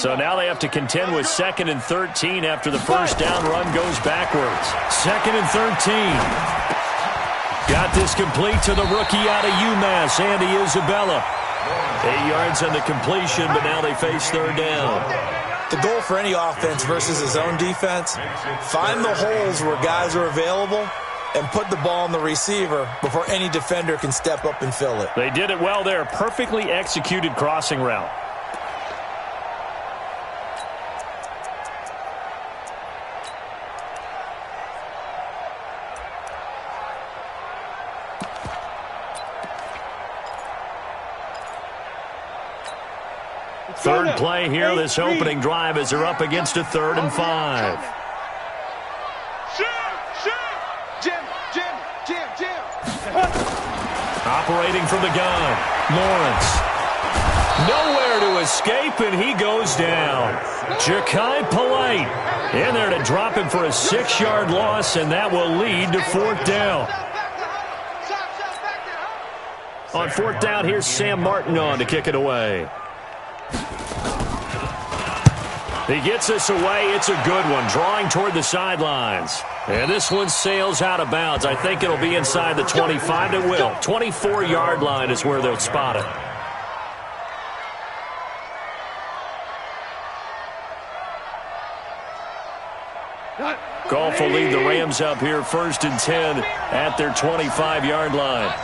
So now they have to contend with 2nd and 13 after the first down run goes backwards. 2nd and 13. Got this complete to the rookie out of UMass, Andy Isabella. 8 yards on the completion, but now they face 3rd down. The goal for any offense versus his own defense, find the holes where guys are available and put the ball on the receiver before any defender can step up and fill it. They did it well there. Perfectly executed crossing route. Third play here, this opening drive, as they're up against a 3rd and 5. Operating from the gun, Lawrence. Nowhere to escape, and he goes down. Ja'Kai Polite in there to drop him for a 6-yard loss, and that will lead to 4th down. On 4th down, here's Sam Martin on to kick it away. He gets this away. It's a good one, drawing toward the sidelines. And this one sails out of bounds. I think it'll be inside the 25. It will. 24-yard line is where they'll spot it. Goff will lead the Rams up here 1st and 10 at their 25-yard line.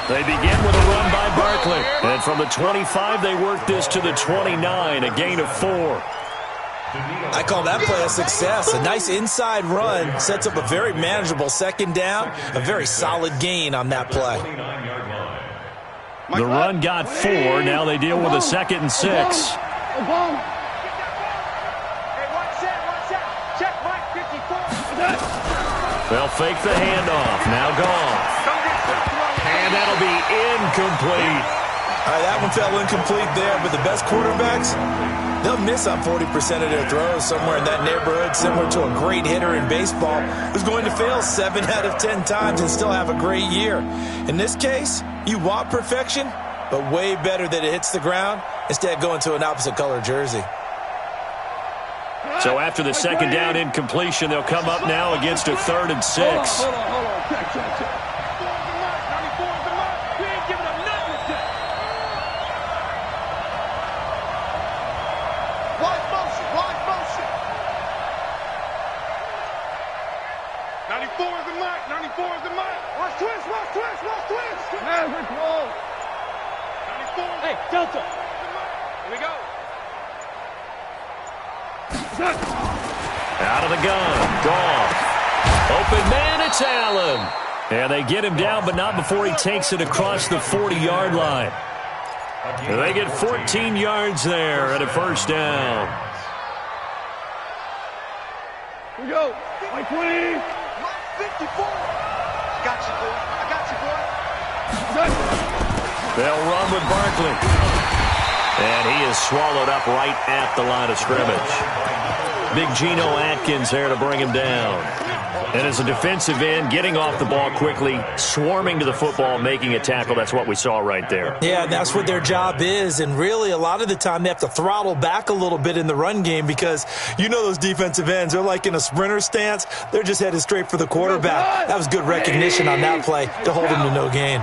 They begin with a run by Barkley. And from the 25, they work this to the 29, a gain of 4. I call that play a success. A nice inside run sets up a very manageable 2nd down, a very solid gain on that play. The run got 4. Now they deal with a 2nd and 6. They'll fake the handoff. Now Goff. And that'll be incomplete. All right, that one fell incomplete there, but the best quarterbacks, they'll miss on 40% of their throws, somewhere in that neighborhood, similar to a great hitter in baseball who's going to fail 7 out of 10 times and still have a great year. In this case, you want perfection, but way better that it hits the ground instead of going to an opposite color jersey. So after the 2nd down incompletion, they'll come up now against a 3rd and 6. Hold on. Check. Hey, Delta. Here we go. Out of the gun. Goff. Open man, it's Allen. And they get him down, but not before he takes it across the 40-yard line. And they get 14 yards there at a 1st down. Here we go. Like 20. 54. Got you, boy. I got you, boy. They'll run with Barkley. And he is swallowed up right at the line of scrimmage. Big Geno Atkins there to bring him down. And as a defensive end, getting off the ball quickly, swarming to the football, making a tackle, that's what we saw right there. Yeah, that's what their job is. And really, a lot of the time, they have to throttle back a little bit in the run game because you know those defensive ends, they're like in a sprinter stance. They're just headed straight for the quarterback. That was good recognition on that play to hold him to no gain.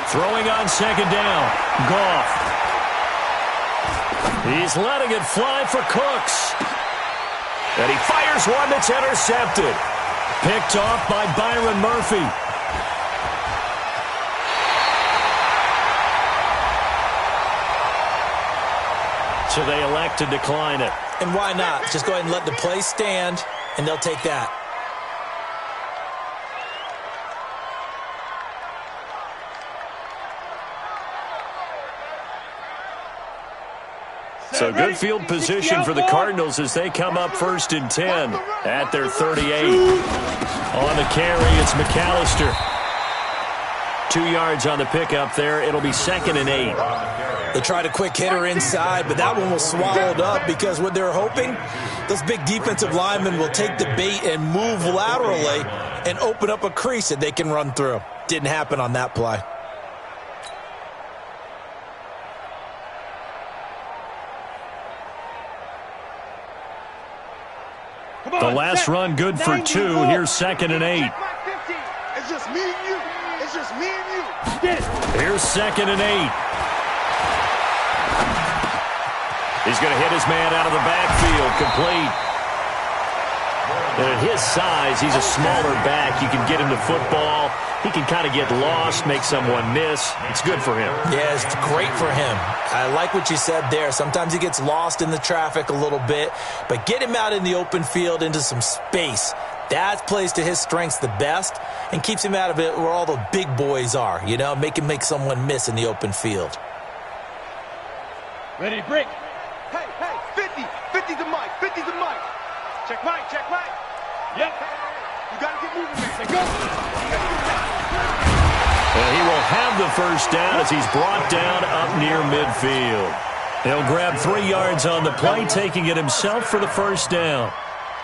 Throwing on 2nd down, Goff. He's letting it fly for Cooks. And he fires one that's intercepted. Picked off by Byron Murphy. So they elect to decline it. And why not? Just go ahead and let the play stand, and they'll take that. So good field position for the Cardinals as they come up 1st and 10 at their 38. On the carry, it's McAllister. 2 yards on the pickup there. It'll be 2nd and 8. They tried a quick hitter inside, but that one was swallowed up because what they're hoping, those big defensive linemen will take the bait and move laterally and open up a crease that they can run through. Didn't happen on that play. The last run good for 2. Here's 2nd and 8. It's just me and you. It's just me and you. Here's 2nd and 8. He's going to hit his man out of the backfield. Complete. And at his size, he's a smaller back. You can get him the football. He can kind of get lost, make someone miss. It's good for him. Yeah, it's great for him. I like what you said there. Sometimes he gets lost in the traffic a little bit, but get him out in the open field into some space. That plays to his strengths the best and keeps him out of it where all the big boys are, you know, make someone miss in the open field. Ready, break. Hey, 50. 50 the mic. 50 the mic. Check mic. Yep. You got to get moving, man. Let's go. And he will have the first down as he's brought down up near midfield. He'll grab 3 yards on the play, taking it himself for the first down.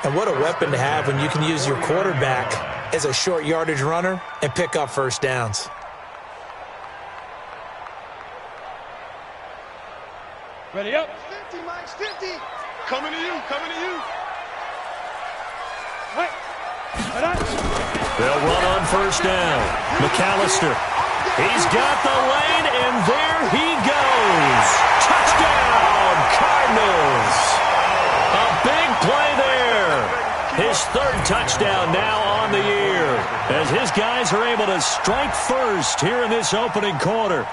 And what a weapon to have when you can use your quarterback as a short yardage runner and pick up first downs. Ready up. 50, Mike, 50. Coming to you. Right. They'll run on first down. McAllister. He's got the lane, and there he goes. Touchdown, Cardinals. A big play there. His 3rd touchdown now on the year as his guys are able to strike first here in this opening quarter.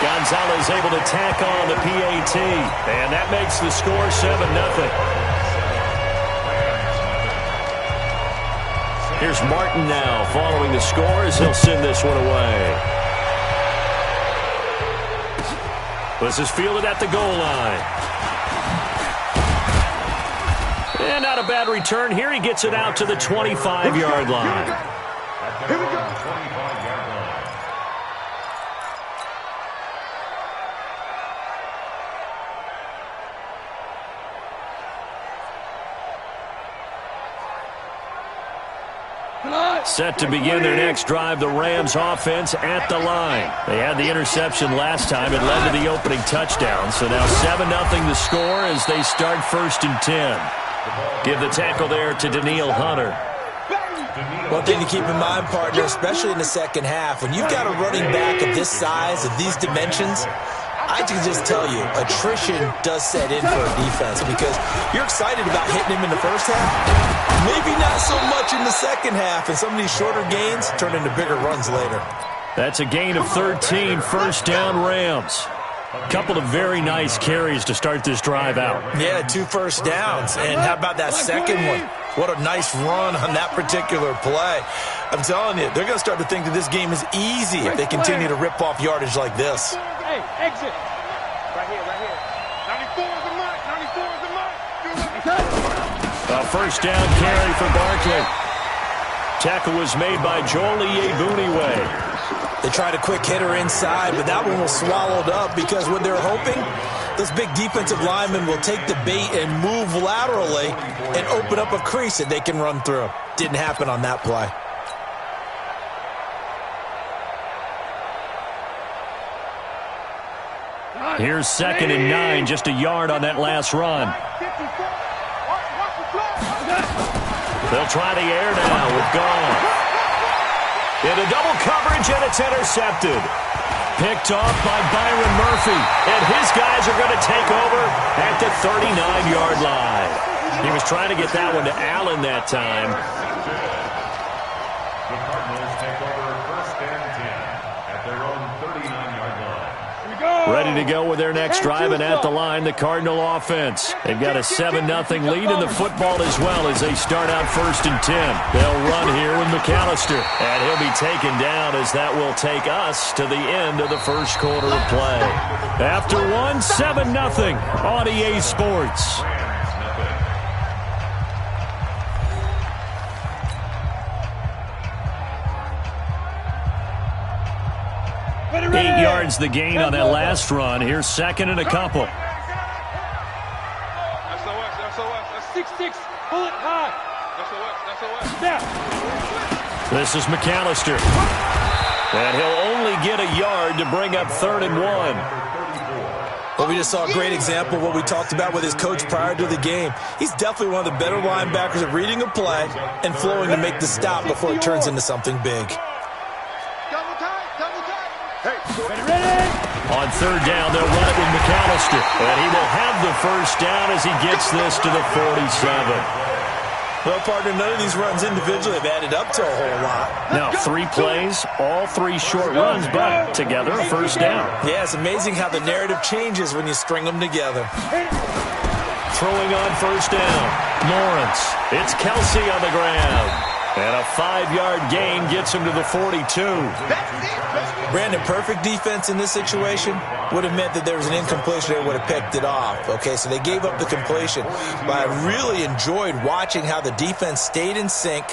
Gonzalez able to tack on the PAT, and that makes the score 7-0. Here's Martin now following the score as he'll send this one away. This is fielded at the goal line. And not a bad return here. He gets it out to the 25-yard line. Here we go. Set to begin their next drive, the Rams offense at the line. They had the interception last time. It led to the opening touchdown. So now 7-0 the score as they start 1st and 10. Give the tackle there to Daniil Hunter. One thing to keep in mind, partner, especially in the second half, when you've got a running back of this size, of these dimensions, I can just tell you, attrition does set in for a defense because you're excited about hitting him in the first half. Maybe not so much in the second half, and some of these shorter gains turn into bigger runs later. That's a gain of 13, first down Rams. A couple of very nice carries to start this drive out. Yeah, 2 first downs. And how about that second one? What a nice run on that particular play. I'm telling you, they're going to start to think that this game is easy if they continue to rip off yardage like this. Hey, exit. Right here. 94 is the mic. 94 is the mic. A first down carry for Barkley. Tackle was made by Joel Iyiegbuniwe. They tried a quick hitter inside, but that one was swallowed up because what they're hoping, those big defensive linemen will take the bait and move laterally and open up a crease that they can run through. Didn't happen on that play. Here's 2nd and 9, just a yard on that last run. They'll try the air now with Goff. Into double coverage, and it's intercepted. Picked off by Byron Murphy, and his guys are going to take over at the 39-yard line. He was trying to get that one to Allen that time. The Cardinals take over 1st and 10 at their own 39-yard line. Ready to go with their next drive, and at the line, the Cardinal offense. They've got a 7-0 lead in the football as well as they start out 1st and 10. They'll run here with McAllister, and he'll be taken down as that will take us to the end of the first quarter of play. After one, 7-0 on EA Sports. 8 yards the gain on that last run. Here's 2nd and a couple. SOS. That's 6-6 Nice. Pull it high. Now. This is McAllister. And he'll only get a yard to bring up 3rd and 1. Well, we just saw a great example of what we talked about with his coach prior to the game. He's definitely one of the better linebackers at reading a play and flowing to make the stop before it turns into something big. Double tight, double tight. Hey, Ready. On 3rd down, they'll run it with McAllister. And he will have the first down as he gets this to the 47. Well, partner, none of these runs individually have added up to a whole lot. Now, 3 plays, all 3 short runs, but together a first down. Yeah, it's amazing how the narrative changes when you string them together. Throwing on 1st down, Lawrence. It's Kelsey on the ground. And a 5-yard gain gets him to the 42. Brandon, perfect defense in this situation would have meant that there was an incompletion. They would have picked it off. Okay, so they gave up the completion. But I really enjoyed watching how the defense stayed in sync,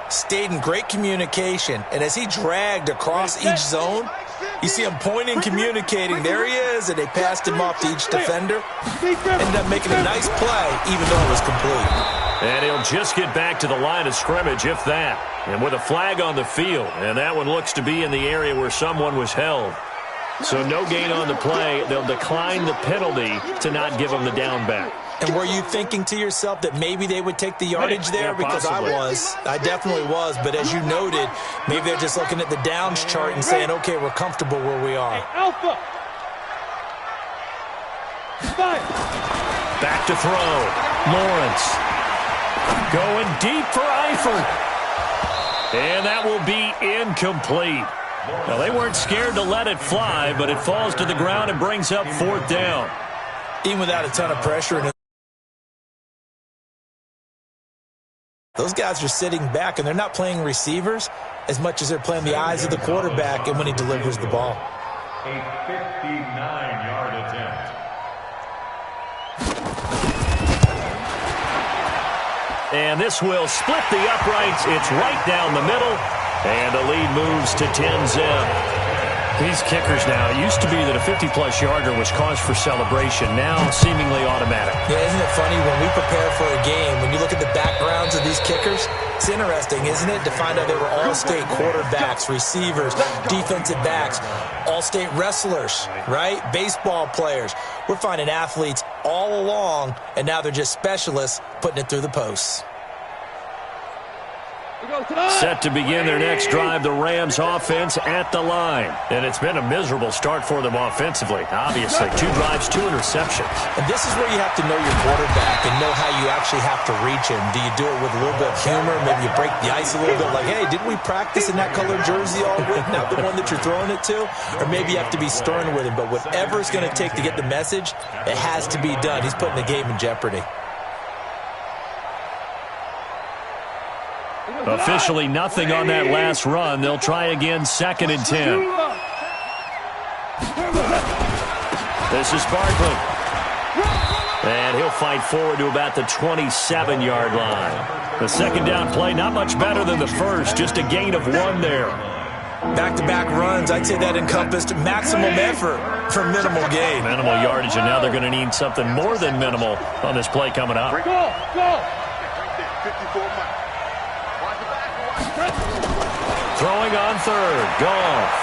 stayed in great communication, and as he dragged across each zone, you see him pointing, communicating. There he is, and they passed him off to each defender. Ended up making a nice play, even though it was complete. And he'll just get back to the line of scrimmage, if that. And with a flag on the field, and that one looks to be in the area where someone was held. So no gain on the play. They'll decline the penalty to not give him the down back. And were you thinking to yourself that maybe they would take the yardage there? Yeah, because possibly. I definitely was. But as you noted, maybe they're just looking at the downs chart and saying, okay, we're comfortable where we are. Alpha. Fire. Back to throw. Lawrence. Going deep for Eifert. And that will be incomplete. Now, they weren't scared to let it fly, but it falls to the ground and brings up 4th down. Even without a ton of pressure. Those guys are sitting back, and they're not playing receivers as much as they're playing the eyes of the quarterback and when he delivers the ball. A 59-yard attempt. And this will split the uprights. It's right down the middle. And the lead moves to 10-zip. These kickers now, it used to be that a 50-plus yarder was cause for celebration. Now, seemingly automatic. Yeah, isn't it funny when we prepare for a game, when you look at the backgrounds of these kickers, it's interesting, isn't it, to find out they were all-state quarterbacks, receivers, defensive backs, all-state wrestlers, right? Baseball players. We're finding athletes all along, and now they're just specialists putting it through the posts. Set to begin their next drive, the Rams offense at the line. And it's been a miserable start for them offensively. Obviously, 2 drives, 2 interceptions. And this is where you have to know your quarterback and know how you actually have to reach him. Do you do it with a little bit of humor? Maybe you break the ice a little bit like, hey, didn't we practice in that colored jersey all week? Not the one that you're throwing it to? Or maybe you have to be stern with him. But whatever it's going to take to get the message, it has to be done. He's putting the game in jeopardy. Officially nothing on that last run. They'll try again, 2nd and 10. This is Barkley. And he'll fight forward to about the 27-yard line. The 2nd down play, not much better than the first, just a gain of 1 there. Back-to-back runs, I'd say that encompassed maximum effort for minimal gain. Minimal yardage, and now they're going to need something more than minimal on this play coming up. Go. Throwing on 3rd. Goff.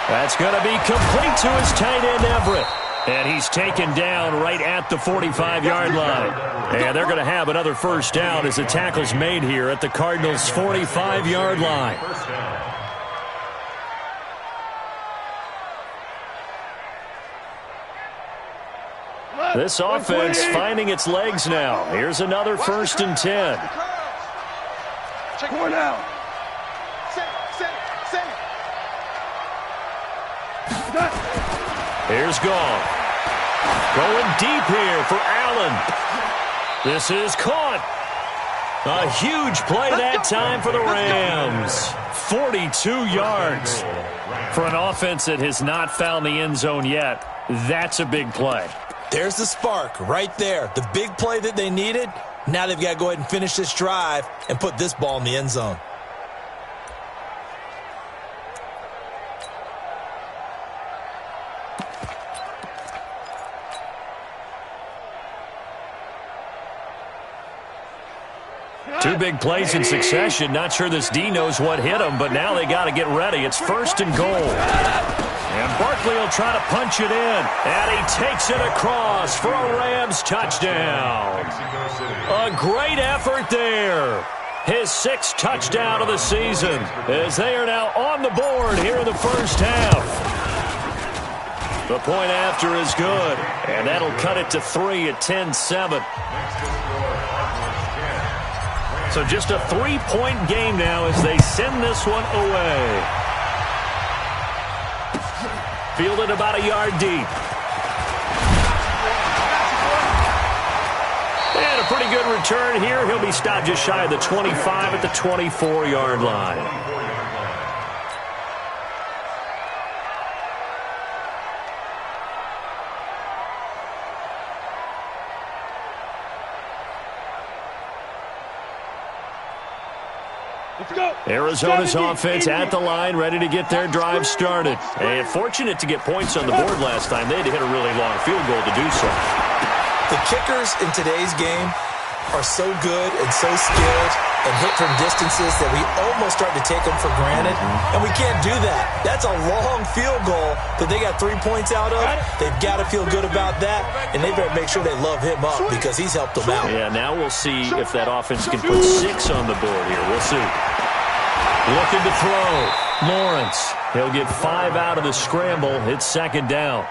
That's going to be complete to his tight end, Everett. And he's taken down right at the 45-yard line. And they're going to have another first down as the tackle's made here at the Cardinals' 45-yard line. This offense finding its legs now. Here's another 1st and 10. Check one out. Here's Goff. Going deep here for Allen. This is caught. A huge play that time for the Rams. 42 yards. For an offense that has not found the end zone yet, that's a big play. There's the spark right there. The big play that they needed. Now they've got to go ahead and finish this drive and put this ball in the end zone. Two big plays in succession. Not sure this D knows what hit him, but now they got to get ready. It's 1st and goal. And Barkley will try to punch it in. And he takes it across for a Rams touchdown. A great effort there. His 6th touchdown of the season as they are now on the board here in the first half. The point after is good, and that'll cut it to 3 at 10-7. So just a 3-point game now as they send this one away. Fielded about a yard deep. And a pretty good return here. He'll be stopped just shy of the 25 at the 24-yard line. Arizona's offense at the line, ready to get their drive started. And fortunate to get points on the board last time. They had to hit a really long field goal to do so. The kickers in today's game are so good and so skilled and hit from distances that we almost start to take them for granted. And we can't do that. That's a long field goal that they got 3 points out of. They've got to feel good about that, and they better make sure they love him up because he's helped them out. Yeah, now we'll see if that offense can put 6 on the board here. We'll see. Looking to throw. Lawrence. He'll get 5 out of the scramble. It's 2nd down.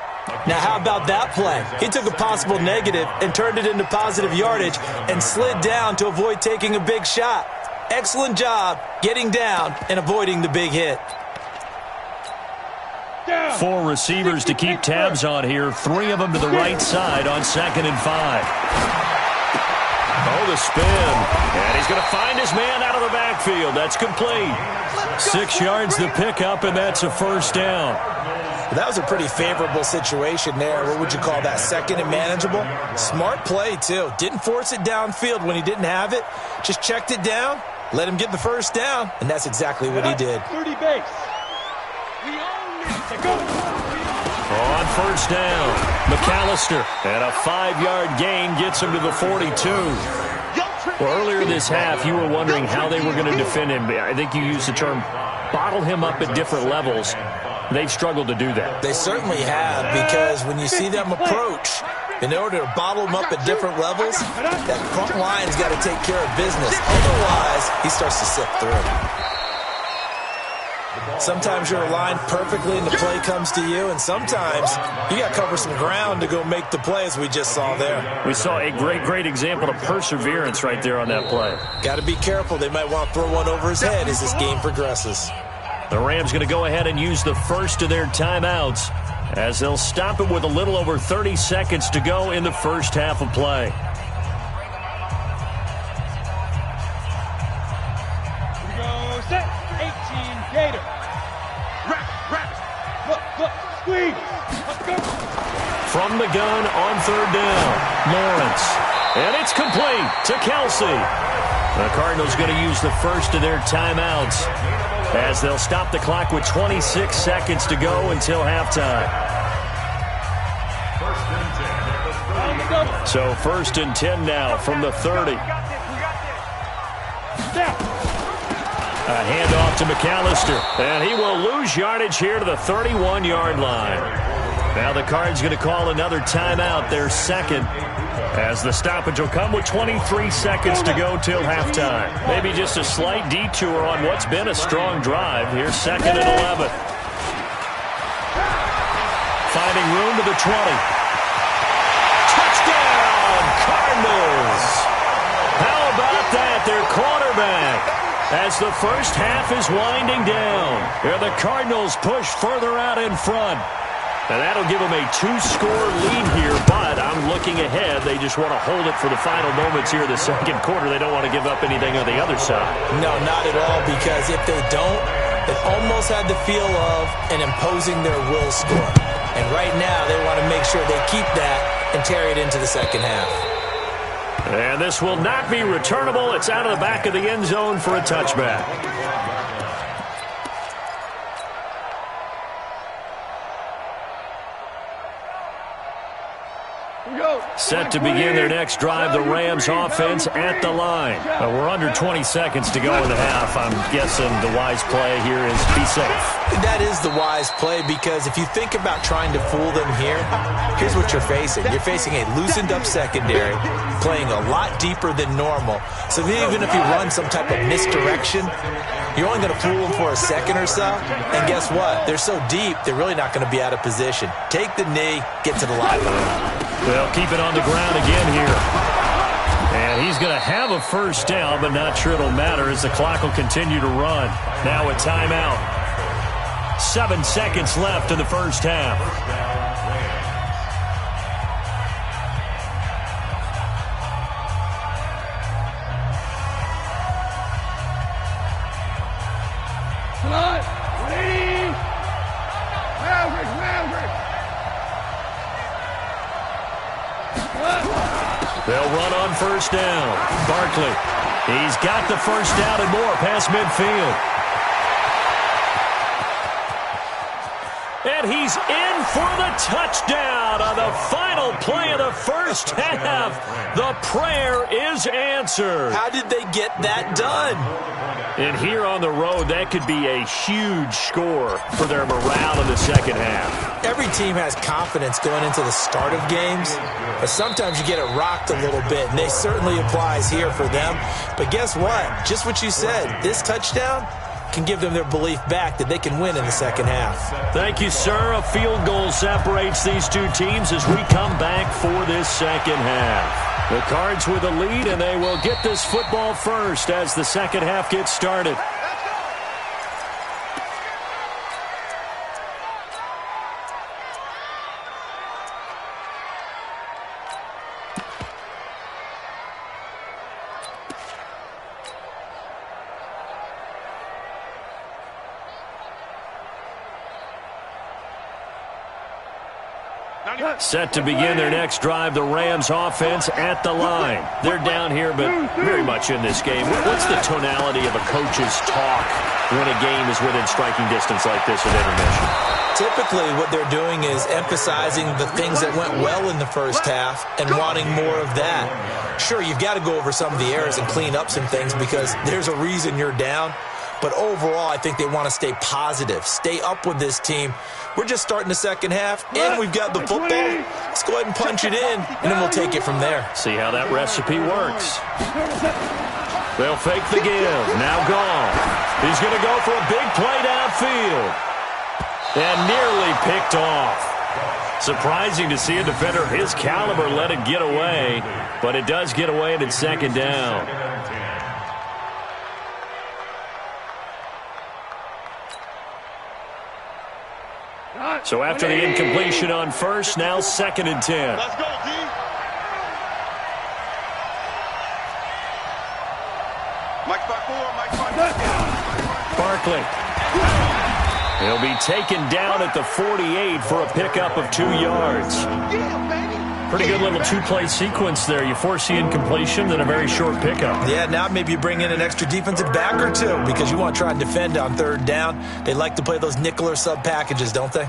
Now, how about that play? He took a possible negative and turned it into positive yardage and slid down to avoid taking a big shot. Excellent job getting down and avoiding the big hit. 4 receivers to keep tabs on here. 3 of them to the right side on 2nd and 5. Oh, the spin. And he's going to find his man out of the backfield. That's complete. 6 yards to pick up, and that's a 1st down. That was a pretty favorable situation there. What would you call that? 2nd and manageable? Smart play, too. Didn't force it downfield when he didn't have it. Just checked it down, let him get the 1st down, and that's exactly what he did. 30 base. We own it. Go. On 1st down, McAllister. And a 5-yard gain gets him to the 42. Well, earlier this half, you were wondering how they were going to defend him. I think you used the term bottle him up at different levels. They've struggled to do that. They certainly have, because when you see them approach, in order to bottle them up at different levels, that front line's got to take care of business. Otherwise, he starts to sift through. Sometimes you're aligned perfectly and the play comes to you, and sometimes you got to cover some ground to go make the play, as we just saw there. We saw a great example of perseverance right there on that play. Got to be careful. They might want to throw one over his head as this game progresses. The Rams going to go ahead and use the first of their timeouts as they'll stop it with a little over 30 seconds to go in the first half of play. Here we go. Set. 18 Gator. Look, squeeze. Let's go. From the gun on 3rd down, Lawrence. And it's complete to Kelsey. The Cardinals going to use the first of their timeouts as they'll stop the clock with 26 seconds to go until halftime. So 1st and 10 now from the 30. A handoff to McAllister, and he will lose yardage here to the 31-yard line. Now the Cards going to call another timeout, their 2nd, as the stoppage will come with 23 seconds to go till halftime. Maybe just a slight detour on what's been a strong drive. Here's 2nd and 11. Finding room to the 20. Touchdown, Cardinals! How about that, their quarterback? As the first half is winding down, the Cardinals push further out in front. And that'll give them a 2-score lead here, but I'm looking ahead. They just want to hold it for the final moments here in the 2nd quarter. They don't want to give up anything on the other side. No, not at all, because if they don't, it almost had the feel of an imposing their will score. And right now, they want to make sure they keep that and carry it into the 2nd half. And this will not be returnable. It's out of the back of the end zone for a touchback. Set to begin their next drive, the Rams offense at the line. We're under 20 seconds to go in the half. I'm guessing the wise play here is be safe. That is the wise play, because if you think about trying to fool them here, here's what you're facing. You're facing a loosened up secondary, playing a lot deeper than normal. So even if you run some type of misdirection, you're only going to fool them for a second or so. And guess what? They're so deep, they're really not going to be out of position. Take the knee, get to the locker room. They'll keep it on the ground again here. And he's going to have a first down, but not sure it'll matter as the clock will continue to run. Now a timeout. 7 seconds left in the first half. They'll run on first down. Barkley. He's got the first down and more past midfield. And he's in for the touchdown on the final play of the first half. The prayer is answered. How did they get that done? And here on the road, that could be a huge score for their morale in the second half. Every team has confidence going into the start of games, but sometimes you get it rocked a little bit, and it certainly applies here for them. But guess what? Just what you said, this touchdown can give them their belief back that they can win in the second half. Thank you, sir. A field goal separates these two teams as we come back for this second half. The Cards with a lead, and they will get this football first as the second half gets started. Set to begin their next drive, the Rams offense at the line. They're down here, but very much in this game. What's the tonality of a coach's talk when a game is within striking distance like this at intermission? Typically, what they're doing is emphasizing the things that went well in the first half and wanting more of that. Sure, you've got to go over some of the errors and clean up some things because there's a reason you're down. But overall, I think they want to stay positive, stay up with this team. We're just starting the second half, and we've got the football. Let's go ahead and punch it in, and then we'll take it from there. See how that recipe works. They'll fake the give. Now gone. He's going to go for a big play downfield. And nearly picked off. Surprising to see a defender of his caliber let it get away, but it does get away, and it's second down. So after the incompletion on first, now 2nd and 10. Let's go, D. Mike back forward, Mike back. Barkley. He'll be taken down at the 48 for a pickup of 2 yards. Yeah, baby. Pretty good little two-play sequence there. You force the incompletion, then a very short pickup. Yeah, now maybe you bring in an extra defensive back or two because you want to try and defend on 3rd down. They like to play those nickel or sub packages, don't they?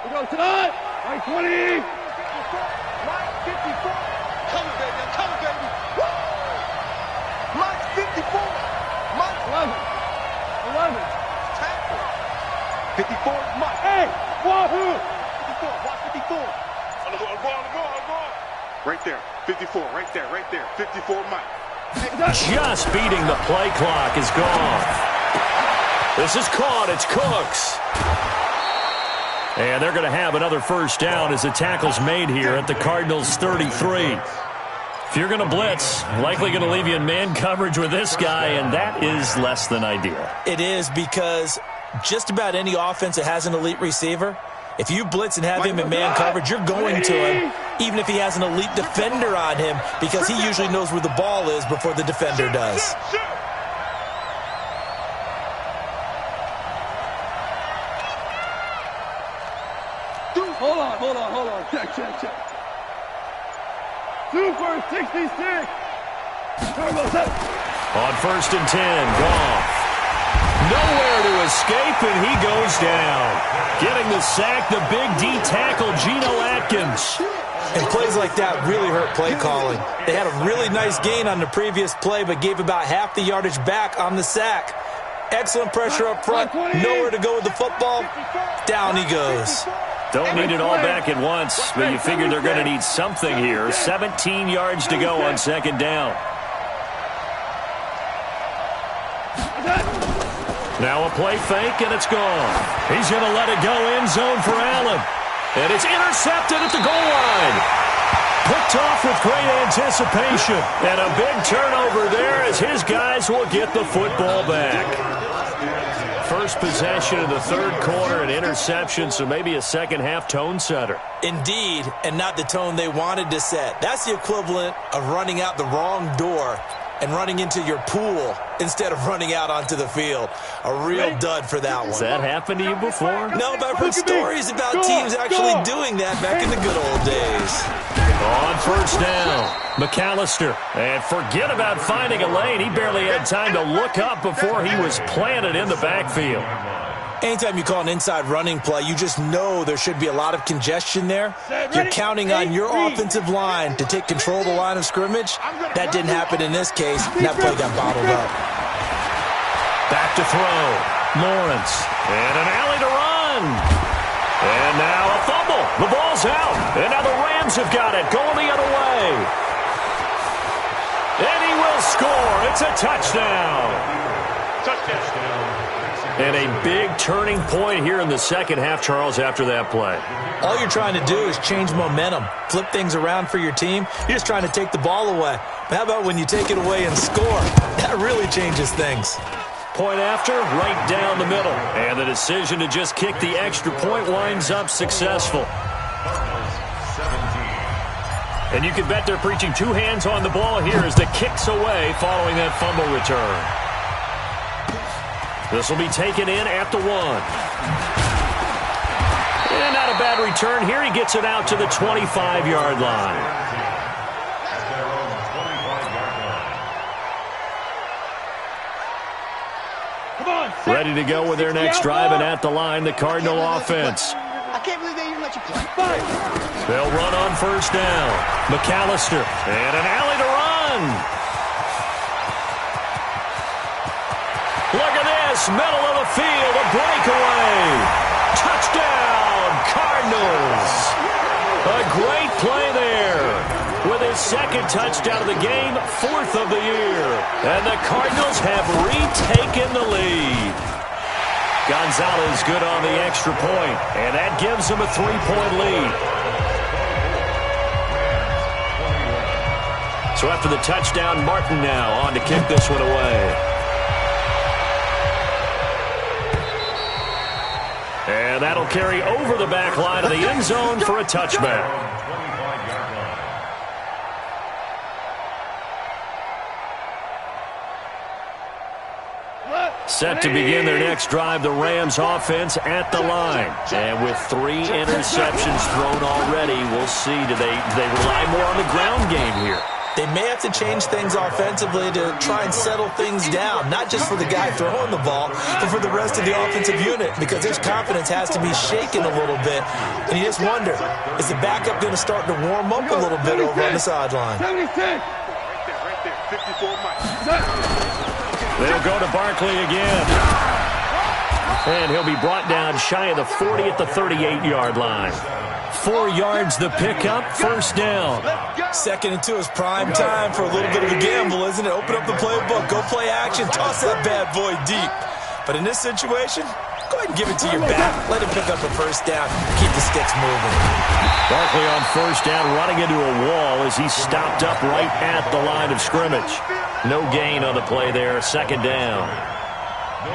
We go tonight. Mike 20. Mike 54. Coming, baby. I'm coming, baby. Woo! Mike 54. Mike 11. tackle. 54. Mike. Hey, wahoo! 54. Watch 54. On the ball. Right there. 54. Right there. 54. Mike. Just beating the play clock is gone. This is caught. It's Cooks. And they're going to have another first down as the tackle's made here at the Cardinals' 33. If you're going to blitz, likely going to leave you in man coverage with this guy, and that is less than ideal. It is because just about any offense that has an elite receiver, if you blitz and have him in man coverage, you're going to him, even if he has an elite defender on him, because he usually knows where the ball is before the defender does. Hold on. Check. Super 66. On 1st and 10, Goff. Nowhere to escape, and he goes down. Getting the sack, the big D tackle, Geno Atkins. And plays like that really hurt play calling. They had a really nice gain on the previous play, but gave about half the yardage back on the sack. Excellent pressure up front. Nowhere to go with the football. Down he goes. Don't need it all back at once, but you figure they're going to need something here. 17 yards to go on 2nd down. Now a play fake, and it's gone. He's going to let it go end zone for Allen. And it's intercepted at the goal line. Picked off with great anticipation. And a big turnover there as his guys will get the football back. First possession of the 3rd quarter, an interception, so maybe a second-half tone setter. Indeed, and not the tone they wanted to set. That's the equivalent of running out the wrong door and running into your pool instead of running out onto the field. A real dud for that one. Has that happened to you before? No, but I've heard stories about teams actually doing that back in the good old days. On 1st down, McAllister. And forget about finding a lane. He barely had time to look up before he was planted in the backfield. Anytime you call an inside running play, you just know there should be a lot of congestion there. You're counting on your offensive line to take control of the line of scrimmage. That didn't happen in this case, and that play got bottled up. Back to throw. Lawrence. And an alley to run. And now a fumble. The ball's out. And now the Rams have got it, going the other way. And he will score. It's a touchdown. Touchdown. And a big turning point here in the second half, Charles, after that play. All you're trying to do is change momentum, flip things around for your team. You're just trying to take the ball away. But how about when you take it away and score? That really changes things. Point after, right down the middle. And the decision to just kick the extra point winds up successful. And you can bet they're preaching 2 hands on the ball here as the kick's away following that fumble return. This will be taken in at the 1. And not a bad return here. He gets it out to the 25-yard line. Ready to go with their next drive, and at the line, the Cardinal offense. I can't believe they even let you play. They'll run on 1st down. McAllister, and an alley to run. Look at this, middle of the field, a breakaway. Touchdown, Cardinals. A great play there. With his 2nd touchdown of the game, 4th of the year. And the Cardinals have retaken the lead. Gonzalez good on the extra point, and that gives them a 3-point lead. So after the touchdown, Martin now on to kick this one away. And that'll carry over the back line of the end zone for a touchback. Set to begin their next drive, the Rams offense at the line. And with 3 interceptions thrown already, we'll see. Do they rely more on the ground game here? They may have to change things offensively to try and settle things down, not just for the guy throwing the ball, but for the rest of the offensive unit, because his confidence has to be shaken a little bit. And you just wonder, is the backup going to start to warm up a little bit over on the sideline? Right there, 54 miles. They'll go to Barkley again. And he'll be brought down shy of the 40 at the 38-yard line. 4 yards the pickup, 1st down. 2nd and 2 is prime time for a little bit of a gamble, isn't it? Open up the playbook, go play action, toss that bad boy deep. But in this situation, go ahead and give it to your back. Let him pick up a 1st down. Keep the sticks moving. Barkley on 1st down, running into a wall as he stopped up right at the line of scrimmage. No gain on the play there, 2nd down.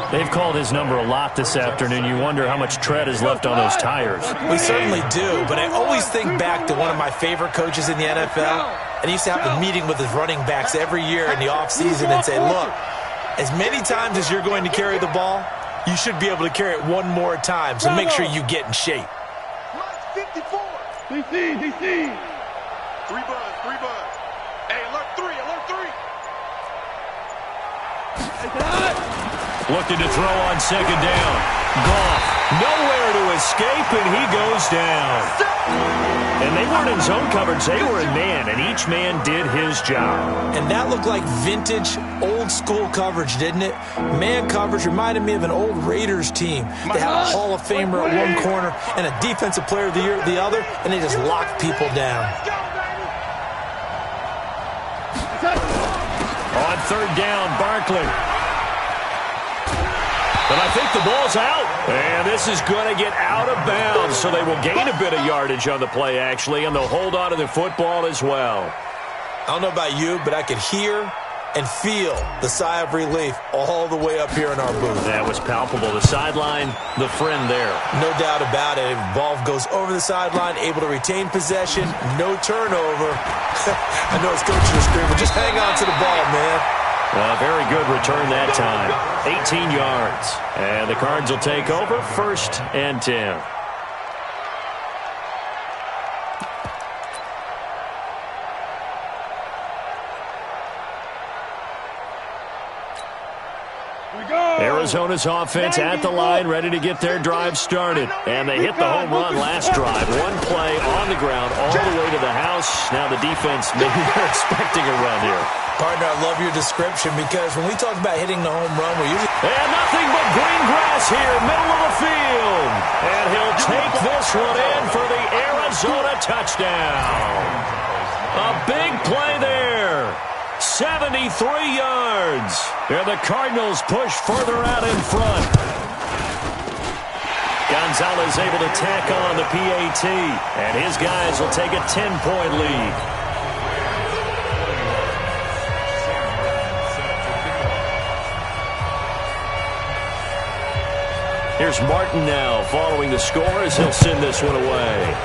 They've called his number a lot this afternoon. You wonder how much tread is left on those tires. We certainly do, but I always think back to one of my favorite coaches in the NFL. And he used to have a meeting with his running backs every year in the offseason and say, look, as many times as you're going to carry the ball, you should be able to carry it one more time, so make sure you get in shape. 54. DC. 3 buzz. Hey, alert 3. Looking to throw on second down. Goff, nowhere to escape, and he goes down. And they weren't in zone coverage. They were in man, and each man did his job. And that looked like vintage, old-school coverage, didn't it? Man coverage reminded me of an old Raiders team. They had a Hall of Famer at one corner and a Defensive Player of the Year at the other, and they just locked people down. On third down, Barkley. But I think the ball's out. And this is going to get out of bounds, so they will gain a bit of yardage on the play, actually, and they'll hold on to the football as well. I don't know about you, but I could hear and feel the sigh of relief all the way up here in our booth. That was palpable. The sideline, the friend there. No doubt about it. Ball goes over the sideline, able to retain possession, no turnover. I know it's coaching the screen, but just hang on to the ball, man. Very good return that time. 18 yards. And the Cards will take over 1st and 10. Arizona's offense at the line, ready to get their drive started. And they hit the home run last drive. One play on the ground all the way to the house. Now the defense, maybe they're expecting a run here. Partner, I love your description because when we talk about hitting the home run, we're usually... And nothing but green grass here, middle of the field. And he'll take this one in for the Arizona touchdown. A big play there. 73 yards. And the Cardinals push further out in front. Gonzalez able to tack on the PAT. And his guys will take a 10-point lead. Here's Martin now following the score as he'll send this one away.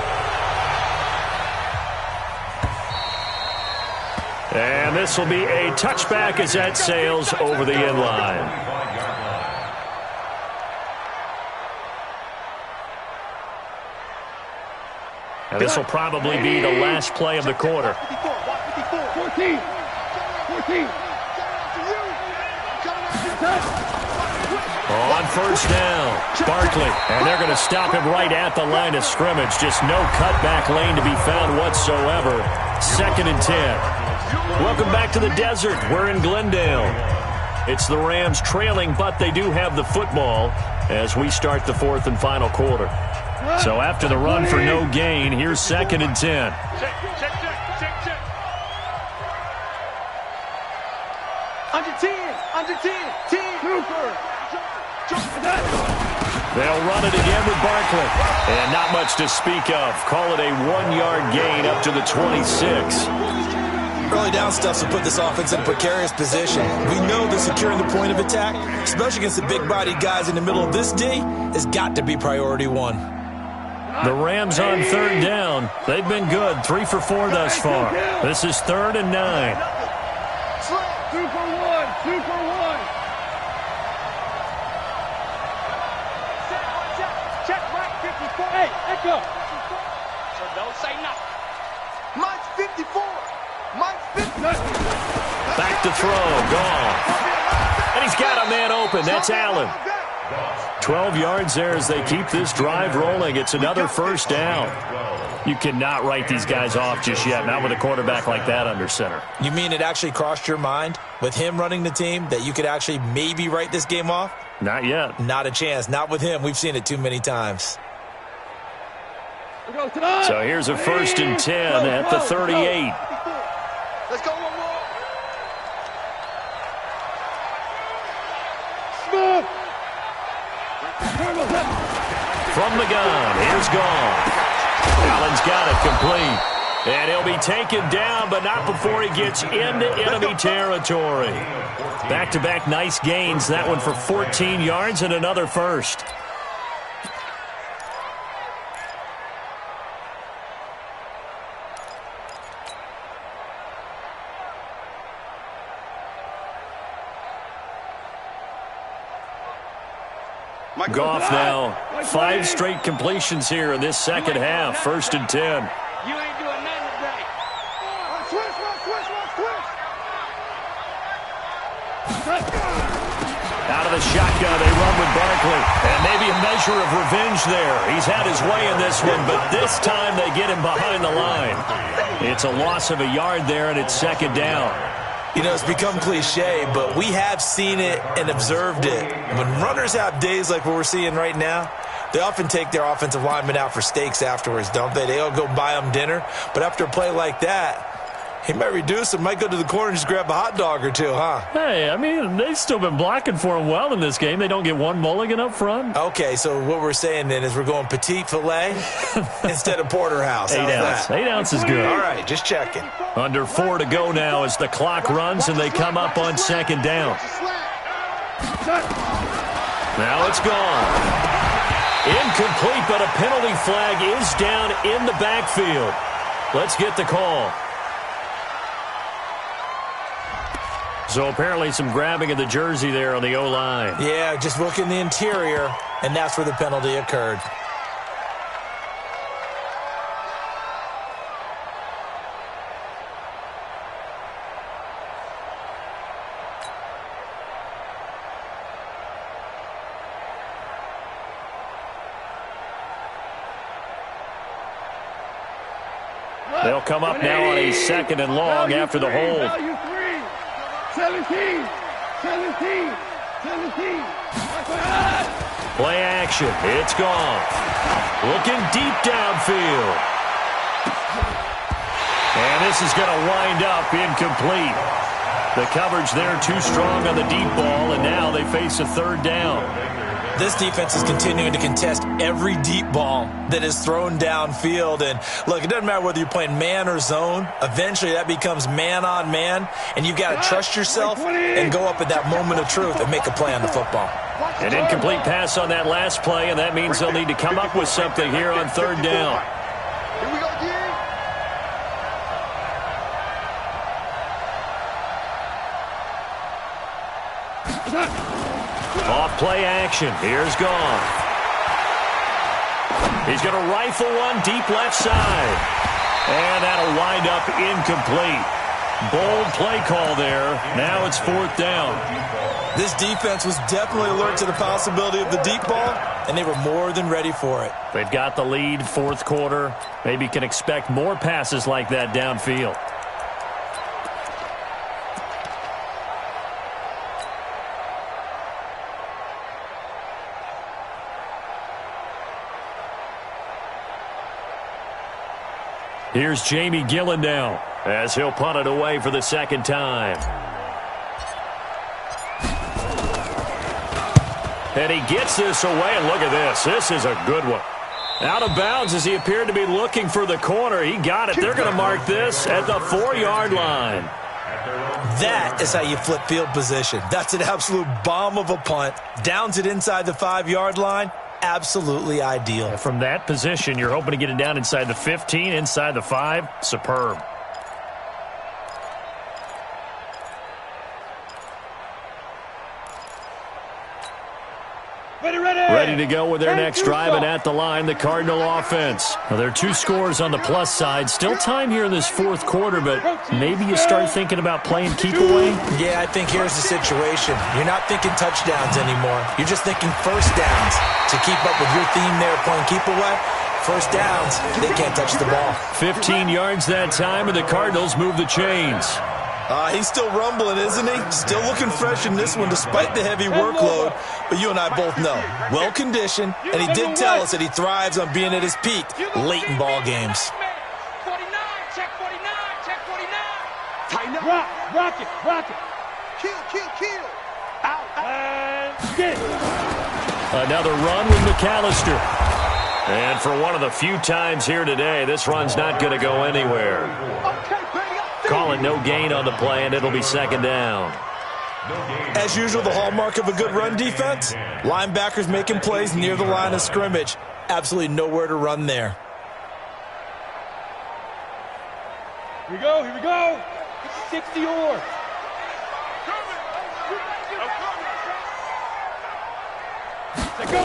And this will be a touchback as that sails over the end line. And this will probably be the last play of the quarter. 14. On first down, Barkley. And they're going to stop him right at the line of scrimmage. Just no cutback lane to be found whatsoever. 2nd and 10. Welcome back to the desert. We're in Glendale. It's the Rams trailing, but they do have the football as we start the 4th and final quarter. So after the run for no gain, here's 2nd and 10. Under 10, 10. They'll run it again with Barkley. And not much to speak of. Call it a 1-yard gain up to the 26. Early down stuff to put this offense in a precarious position. We know that securing the point of attack, especially against the big-bodied guys in the middle of this D, has got to be priority one. The Rams on 3rd down. They've been good. 3 for 4 thus far. This is 3rd and 9. 2 for 1. 2 for 1. Check right 54. Hey, Echo. So don't say nothing. Mine's 54. Mine's 50. Back to throw. Gone. And he's got a man open. That's Allen. 12 yards there as they keep this drive rolling. It's another 1st down. You cannot write these guys off just yet, not with a quarterback like that under center. You mean it actually crossed your mind with him running the team that you could actually maybe write this game off? Not yet. Not a chance. Not with him. We've seen it too many times. So here's a 1st and 10 at the 38. Let's go one more. From the gun, here's Goff. Allen's got it complete. And he'll be taken down, but not before he gets into enemy territory. Back-to-back nice gains. That one for 14 yards and another 1st. Goff now, 5 straight completions here in this second half. 1st and 10. You ain't doing nothing today. a shotgun. They run with Barkley. And maybe a measure of revenge there. He's had his way in this one, but this time they get him behind the line. It's a loss of a yard there, and it's second down. You know, it's become cliche, but we have seen it and observed it. When runners have days like what we're seeing right now, they often take their offensive linemen out for steaks afterwards, don't they? They'll go buy them dinner. But after a play like that, he might reduce it, might go to the corner and just grab a hot dog or two, huh? Hey, I mean, they've still been blocking for him well in this game. They don't get one mulligan up front. Okay, so what we're saying then is we're going petite filet instead of porterhouse. 8 ounce. 8 ounce is good. All right, just checking. Under 4 to go now as the clock runs and they come up on second down. Now it's gone. Incomplete, but a penalty flag is down in the backfield. Let's get the call. So apparently some grabbing of the jersey there on the O-line. Yeah, just look in the interior, and that's where the penalty occurred. They'll come up now on a second and long after the hold. 17. Play action. It's gone. Looking deep downfield. And this is going to wind up incomplete. The coverage there too strong on the deep ball, and now they face a third down. This defense is continuing to contest every deep ball that is thrown downfield. And, look, it doesn't matter whether you're playing man or zone. Eventually, that becomes man-on-man, and you've got to trust yourself and go up at that moment of truth and make a play on the football. An incomplete pass on that last play, and that means they'll need to come up with something here on third down. Here we go, Gary. Off play action. Here's gone. He's going to rifle one deep left side. And that'll wind up incomplete. Bold play call there. Now it's fourth down. This defense was definitely alert to the possibility of the deep ball, and they were more than ready for it. They've got the lead, fourth quarter. Maybe can expect more passes like that downfield. Here's Jamie Gillen now as he'll punt it away for the second time. And he gets this away, and look at this. This is a good one. Out of bounds as he appeared to be looking for the corner. He got it. They're going to mark this at the 4-yard line. That is how you flip field position. That's an absolute bomb of a punt. Downs it inside the 5-yard line. Absolutely ideal. From that position, you're hoping to get it down inside the 15, inside the 5. Superb. Ready to go with their next drive, and at the line, the Cardinal offense. Now, there are 2 scores on the plus side. Still time here in this fourth quarter, but maybe you start thinking about playing keep away? Yeah, I think here's the situation. You're not thinking touchdowns anymore. You're just thinking first downs. To keep up with your theme there, playing keep away, first downs, they can't touch the ball. 15 yards that time, and the Cardinals move the chains. He's still rumbling, isn't he? Still looking fresh in this one despite the heavy workload. But you and I both know, well-conditioned, and he did tell us that he thrives on being at his peak late in ball games. 49, check 49, check 49. Tighten up. Rock it. Kill. Out. And get it. Another run with McAllister. And for one of the few times here today, this run's not going to go anywhere. Okay, bang up. Call it no gain on the play, and it'll be second down. As usual, the hallmark of a good run defense, linebackers making plays near the line of scrimmage. Absolutely nowhere to run there. Here we go. 60 or. Let's go.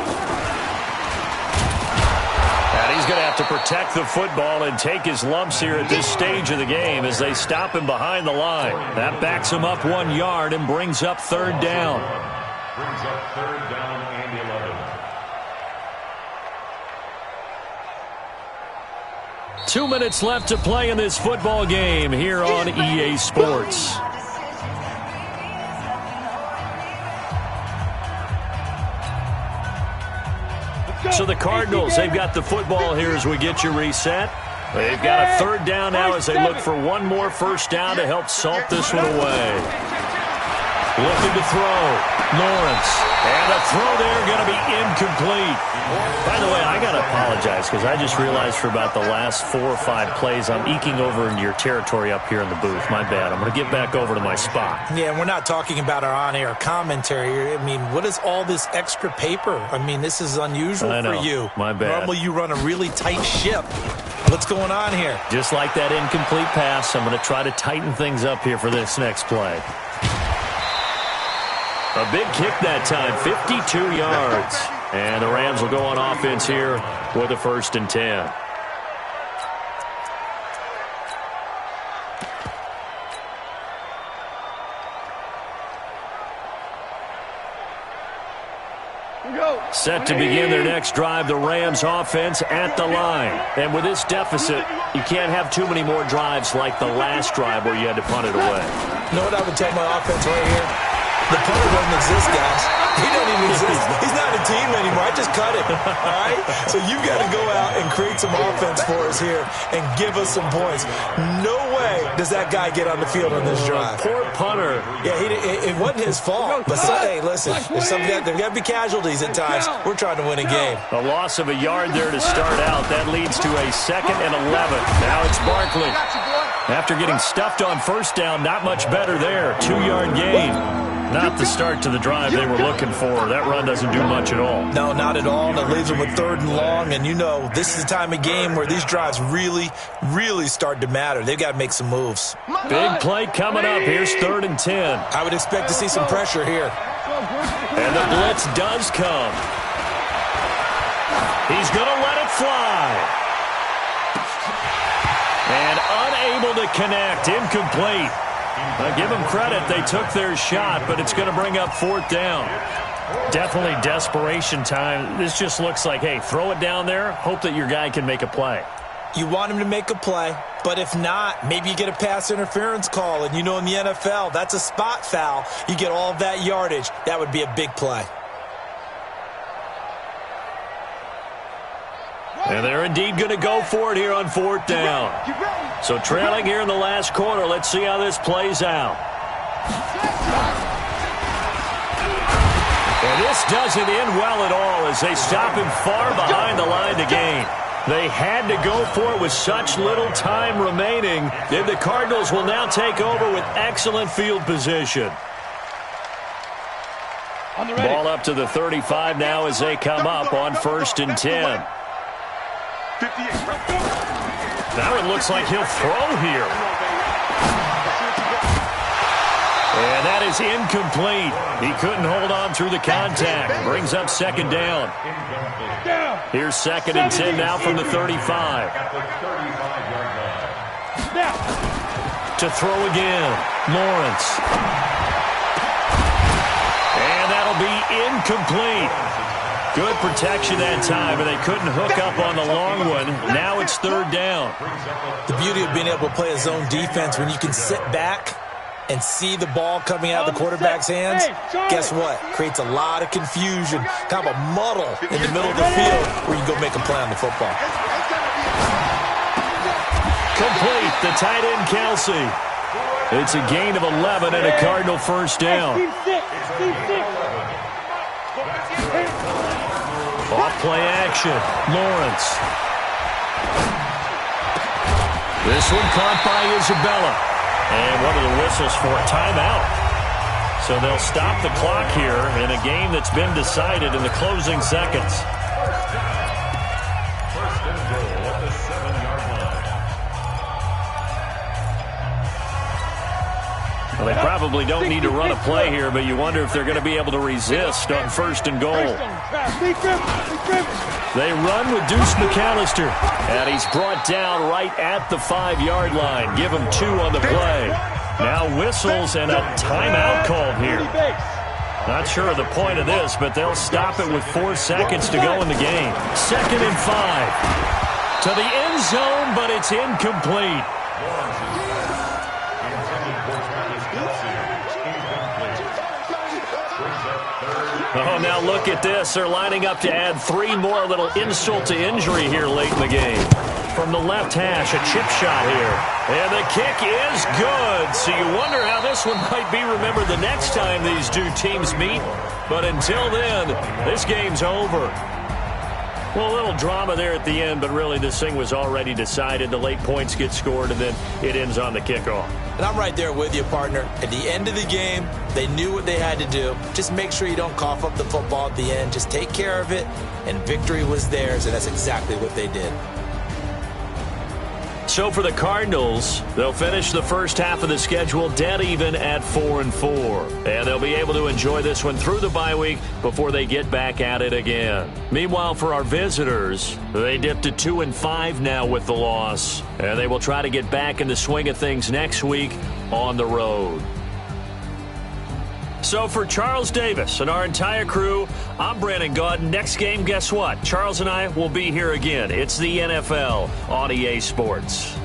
And he's going to have to protect the football and take his lumps here at this stage of the game as they stop him behind the line. That backs him up 1 yard and brings up third down. Brings up 3rd down and 11. 2 minutes left to play in this football game here on EA Sports. So the Cardinals, they've got the football here as we get you reset. They've got a 3rd down now as they look for one more first down to help salt this one away. Looking to throw. Lawrence. And a throw there going to be incomplete. By the way, I got to apologize because I just realized for about the last 4 or 5 plays I'm eking over into your territory up here in the booth. My bad. I'm going to get back over to my spot. Yeah, and we're not talking about our on-air commentary. I mean, what is all this extra paper? I mean, this is unusual for you. My bad. Normally you run a really tight ship. What's going on here? Just like that incomplete pass, I'm going to try to tighten things up here for this next play. A big kick that time, 52 yards. And the Rams will go on offense here with a 1st and 10. Set to begin their next drive, the Rams offense at the line. And with this deficit, you can't have too many more drives like the last drive where you had to punt it away. You know what I would tell my offense right here? The punter doesn't exist, guys. He doesn't even exist. He's not a team anymore. I just cut him. All right? So you've got to go out and create some offense for us here and give us some points. No way does that guy get on the field on this drive. Poor punter. Yeah, it wasn't his fault. But, hey, listen, there's got to be casualties at times. We're trying to win a game. A loss of a yard there to start out. That leads to a 2nd and 11. Now it's Barkley. After getting stuffed on first down, not much better there. 2-yard gain. Not the start to the drive they were looking for. That run doesn't do much at all. No, not at all. And it leaves them with 3rd and long. And, you know, this is the time of game where these drives really, really start to matter. They've got to make some moves. Big play coming up. Here's 3rd and 10. I would expect to see some pressure here. And the blitz does come. He's going to let it fly. And unable to connect. Incomplete. I give them credit. They took their shot, but it's going to bring up 4th down. Definitely desperation time. This just looks like, hey, throw it down there, hope that your guy can make a play. You want him to make a play, but if not, maybe you get a pass interference call. And you know in the NFL, that's a spot foul. You get all of that yardage. That would be a big play. And they're indeed going to go for it here on 4th down. So trailing here in the last quarter. Let's see how this plays out. And this doesn't end well at all as they stop him far behind the line to gain. They had to go for it with such little time remaining. Then the Cardinals will now take over with excellent field position. Ball up to the 35 now as they come up on 1st and 10. Now it looks like he'll throw here. And that is incomplete. He couldn't hold on through the contact. Brings up 2nd down. Here's 2nd and 10 now from the 35. To throw again. Lawrence. And that'll be incomplete. Good protection that time, but they couldn't hook up on the long one. Now it's 3rd down. The beauty of being able to play a zone defense when you can sit back and see the ball coming out of the quarterback's hands, guess what? Creates a lot of confusion, kind of a muddle in the middle of the field where you can go make a play on the football. Complete, the tight end Kelsey. It's a gain of 11 and a Cardinal 1st down. Off-play action, Lawrence. This one caught by Isabella. And one of the whistles for a timeout. So they'll stop the clock here in a game that's been decided in the closing seconds. 1st and goal at the 7-yard line. Well, they probably don't need to run a play here, but you wonder if they're going to be able to resist on 1st and goal. They run with Deuce McAllister, and he's brought down right at the 5-yard line. Give him 2 on the play. Now whistles and a timeout called here. Not sure of the point of this, but they'll stop it with 4 seconds to go in the game. 2nd and 5. To the end zone, but it's incomplete. Oh, now look at this. They're lining up to add 3 more, little insult to injury here late in the game. From the left hash, a chip shot here. And the kick is good. So you wonder how this one might be remembered the next time these two teams meet. But until then, this game's over. Well, a little drama there at the end, but really this thing was already decided. The late points get scored, and then it ends on the kickoff. And I'm right there with you, partner. At the end of the game, they knew what they had to do. Just make sure you don't cough up the football at the end. Just take care of it, and victory was theirs, and that's exactly what they did. So for the Cardinals, they'll finish the first half of the schedule dead even at 4-4. And they'll be able to enjoy this one through the bye week before they get back at it again. Meanwhile, for our visitors, they dipped to 2-5 now with the loss. And they will try to get back in the swing of things next week on the road. So for Charles Davis and our entire crew, I'm Brandon Gaudin. Next game, guess what? Charles and I will be here again. It's the NFL on EA Sports.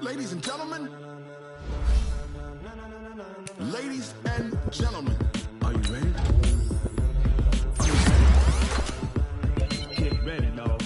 Ladies and gentlemen. Ladies and gentlemen. Are you ready? Get ready, y'all.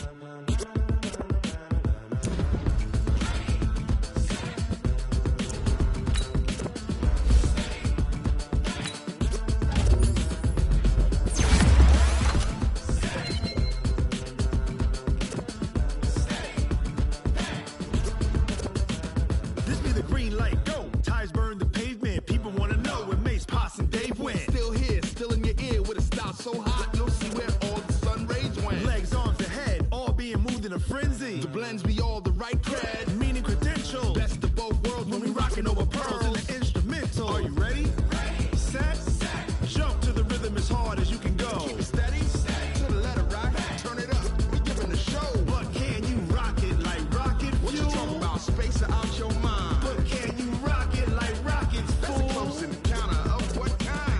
This be the green light, go. Tires burn the pavement. People want to know where Mace, Poss, and Dave went. Still here, still in your ear with a style so hot, you'll see where all the sun rays went. Legs, arms, and head, all being moved in a frenzy. The blends be all the right cred, meaning credentials. Best of both worlds when we rockin' over pearls in the instrumental. Are you ready? Set, jump to the rhythm as hard as you can go. Keep it steady, to the letter rock, turn it up, we giving the show. But can you rock it like rocket fuel? What you talking about, space or out your mind? But can you rock it like rockets, fool? That's a close encounter of what kind?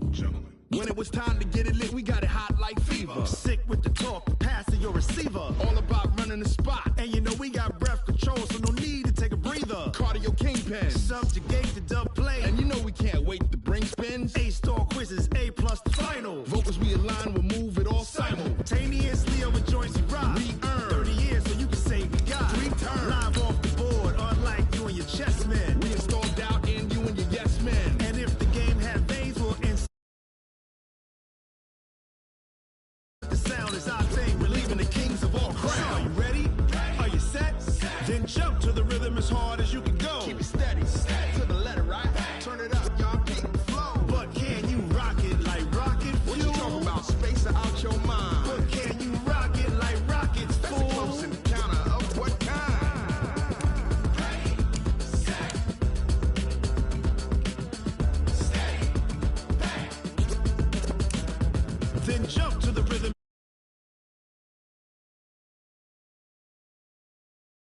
Gentlemen. When it was time to get it lit, we got it hot like fever. Sick with the talk, passing your receiver. All about running the spot. And you know we got breath control, so no need to take a breather. Cardio kingpin, subjugate the dub play. And you know we can't wait to bring spins. A-star quizzes, A+ the final. Vocals we align, we'll move it all simultaneously over joints we rock. We earn 30 years, so you can say we got 3 turns. Live off the board, unlike you and your chess men. We install doubt in you and your yes men. And if the game had veins, we'll the sound is our thing, we're leaving the kings of all crowns. Are you ready? Are you set? Then jump to the rhythm as hard as you can go. Keep it steady, to the letter, right? Turn it up, y'all keep the flow. But can you rock it like rocket fuel? What you talking about, space or out your mind? But can you rock it like rockets, fool? That's a close encounter of what kind? Then jump to the rhythm.